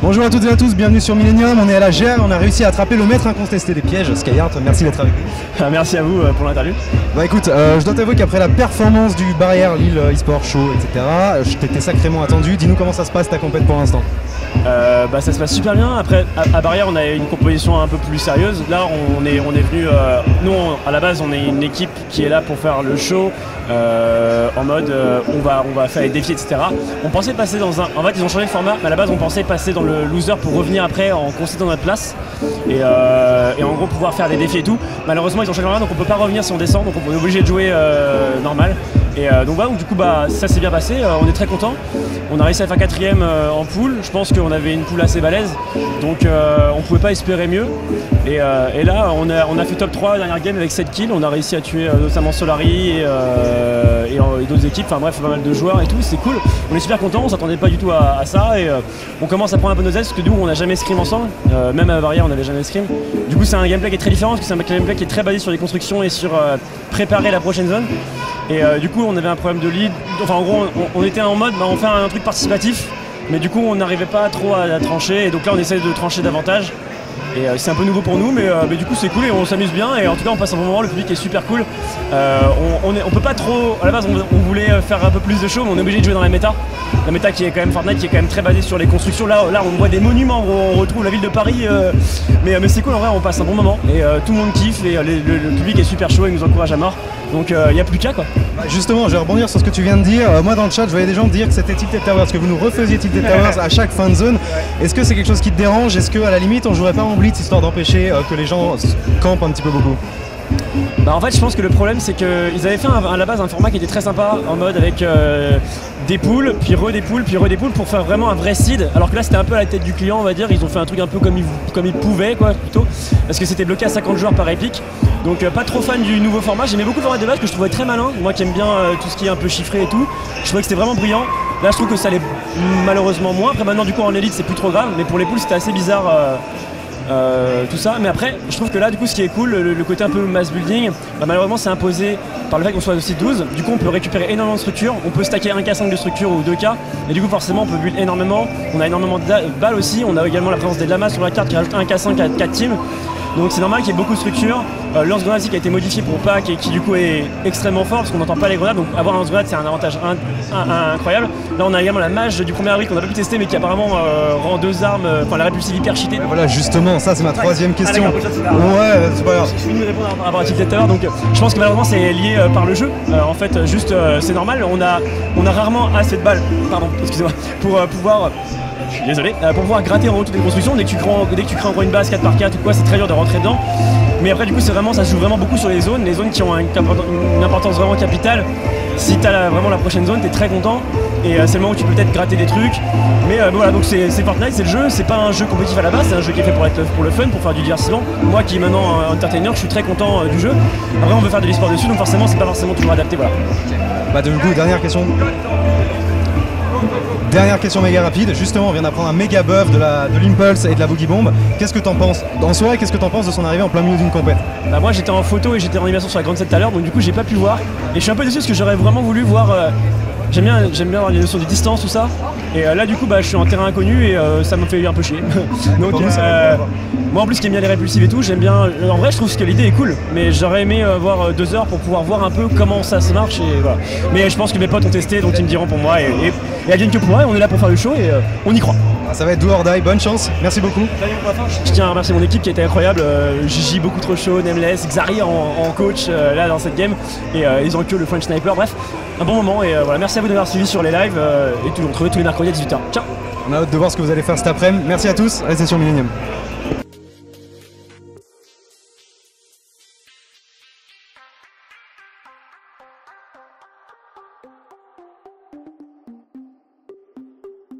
Bonjour à toutes et à tous, bienvenue sur Millennium, on est à la GR, on a réussi à attraper le maître incontesté des pièges, Skyheart, merci d'être avec nous. Merci à vous pour l'interview. Bah écoute, je dois t'avouer qu'après la performance du Barrière Lille eSport Show, etc., je t'étais sacrément attendu, dis-nous comment ça se passe ta compète pour l'instant. Ça se passe super bien. Après, à Barrière, on a une composition un peu plus sérieuse. Là, on est venu. Nous, à la base, on est une équipe qui est là pour faire le show en mode on va faire les défis, etc. On pensait passer dans un. En fait, ils ont changé de format. Mais à la base, on pensait passer dans le loser pour revenir après en concédant notre place et en gros pouvoir faire des défis et tout. Malheureusement, ils ont changé de format, donc on peut pas revenir si on descend. Donc on est obligé de jouer normal. Et donc voilà, du coup ça s'est bien passé, on est très content. On a réussi à faire 4ème en poule, je pense qu'on avait une poule assez balèze, donc on pouvait pas espérer mieux. Et là on a fait top 3 dernière game avec 7 kills, on a réussi à tuer notamment Solari et d'autres équipes, enfin bref pas mal de joueurs et tout, c'est cool. On est super content, on s'attendait pas du tout à ça et on commence à prendre un peu nos aises parce que nous on n'a jamais scrim ensemble, même à Barrière on n'avait jamais scrim. Du coup c'est un gameplay qui est très différent parce que c'est un gameplay qui est très basé sur les constructions et sur préparer la prochaine zone. Et du coup on avait un problème de lead, enfin en gros on était en mode on fait un truc participatif, mais du coup on n'arrivait pas trop à trancher et donc là on essaie de trancher davantage. Et c'est un peu nouveau pour nous mais du coup c'est cool et on s'amuse bien et en tout cas on passe un bon moment, le public est super cool. On peut pas trop, à la base on voulait faire un peu plus de show mais on est obligé de jouer dans la méta. La méta qui est quand même Fortnite, qui est quand même très basée sur les constructions. Là on voit des monuments, on retrouve la ville de Paris, mais c'est cool en vrai, on passe un bon moment et tout le monde kiffe et le public est super chaud et nous encourage à mort. Donc il n'y a plus qu'à quoi. Justement, je vais rebondir sur ce que tu viens de dire. Moi dans le chat, je voyais des gens dire que c'était Tilted Towers, que vous nous refaisiez Tilted Towers à chaque fin de zone. Est-ce que c'est quelque chose qui te dérange? Est-ce qu'à la limite on jouerait pas en blitz histoire d'empêcher que les gens campent un petit peu beaucoup? En fait je pense que le problème c'est qu'ils avaient fait à la base un format qui était très sympa en mode avec des poules, puis des poules, puis des poules pour faire vraiment un vrai seed, alors que là c'était un peu à la tête du client on va dire, ils ont fait un truc un peu comme ils pouvaient quoi plutôt, parce que c'était bloqué à 50 joueurs par épique. Donc pas trop fan du nouveau format, j'aimais beaucoup le format de base que je trouvais très malin, moi qui aime bien tout ce qui est un peu chiffré et tout, je trouvais que c'était vraiment brillant. Là je trouve que ça l'est malheureusement moins, après maintenant du coup en élite c'est plus trop grave, mais pour les poules c'était assez bizarre tout ça, mais après je trouve que là du coup ce qui est cool, le côté un peu mass building, malheureusement c'est imposé par le fait qu'on soit aussi 12, du coup on peut récupérer énormément de structures, on peut stacker 1K5 de structure ou 2K, et du coup forcément on peut build énormément, on a énormément de balles aussi, on a également la présence des lamas sur la carte qui rajoute 1K5 à 4 teams. Donc c'est normal qu'il y ait beaucoup de structures. Lance-grenade qui a été modifié pour pack et qui du coup est extrêmement fort parce qu'on n'entend pas les grenades, donc avoir un lance-grenade c'est un avantage incroyable. Là on a également la mage du 1er avril qu'on n'a pas pu tester mais qui apparemment rend 2 armes, enfin la répulsive hyper cheatée. Voilà justement, ça c'est ma troisième question. Ouais, c'est pas grave. Je finis de répondre par rapport à Tilted Tower, donc je pense que malheureusement c'est lié par le jeu. En fait juste c'est normal, on a rarement assez de balles, pardon, excusez-moi, pour pouvoir... Je suis désolé, pour pouvoir gratter en haut toutes les constructions, dès que tu crées en gros une base 4x4 ou quoi, c'est très dur de rentrer dedans. Mais après du coup ça se joue vraiment beaucoup sur les zones qui ont une importance vraiment capitale. Si tu as vraiment la prochaine zone, tu es très content et c'est le moment où tu peux peut-être gratter des trucs. Mais voilà, donc c'est Fortnite, c'est le jeu, c'est pas un jeu compétitif à la base, c'est un jeu qui est fait pour le fun, pour faire du divertissement. Moi qui est maintenant entertainer, je suis très content du jeu. Après on veut faire de l'e-sport dessus, donc forcément c'est pas forcément toujours adapté, voilà. Bah du coup, dernière question. Dernière question méga rapide, justement on vient d'apprendre un méga buff de l'Impulse et de la Boogie Bomb. Qu'est-ce que t'en penses en soirée, qu'est-ce que t'en penses de son arrivée en plein milieu d'une compète? Moi j'étais en photo et j'étais en animation sur la grande set tout à l'heure, donc du coup j'ai pas pu voir. Et je suis un peu déçu parce que j'aurais vraiment voulu voir. J'aime bien avoir les notions de distance, tout ça. Et là du coup je suis en terrain inconnu et ça me fait un peu chier. Donc moi en plus qui aime bien les répulsives et tout, j'aime bien. En vrai je trouve que l'idée est cool, mais j'aurais aimé voir 2 heures pour pouvoir voir un peu comment ça se marche et voilà. Mais je pense que mes potes ont testé donc ils me diront pour moi et advienne que pour moi, on est là pour faire le show et on y croit. Ça va être do or die, bonne chance, merci beaucoup. Je tiens à remercier mon équipe qui a été incroyable, Gigi beaucoup trop chaud, Nameless, Xari en coach là dans cette game et ils ont que le French Sniper, bref, un bon moment et voilà, merci à vous d'avoir suivi sur les lives et on se retrouve tous les mercredis à 18h. Ciao. On a hâte de voir ce que vous allez faire cet après-midi, merci à tous, restez sur Millennium.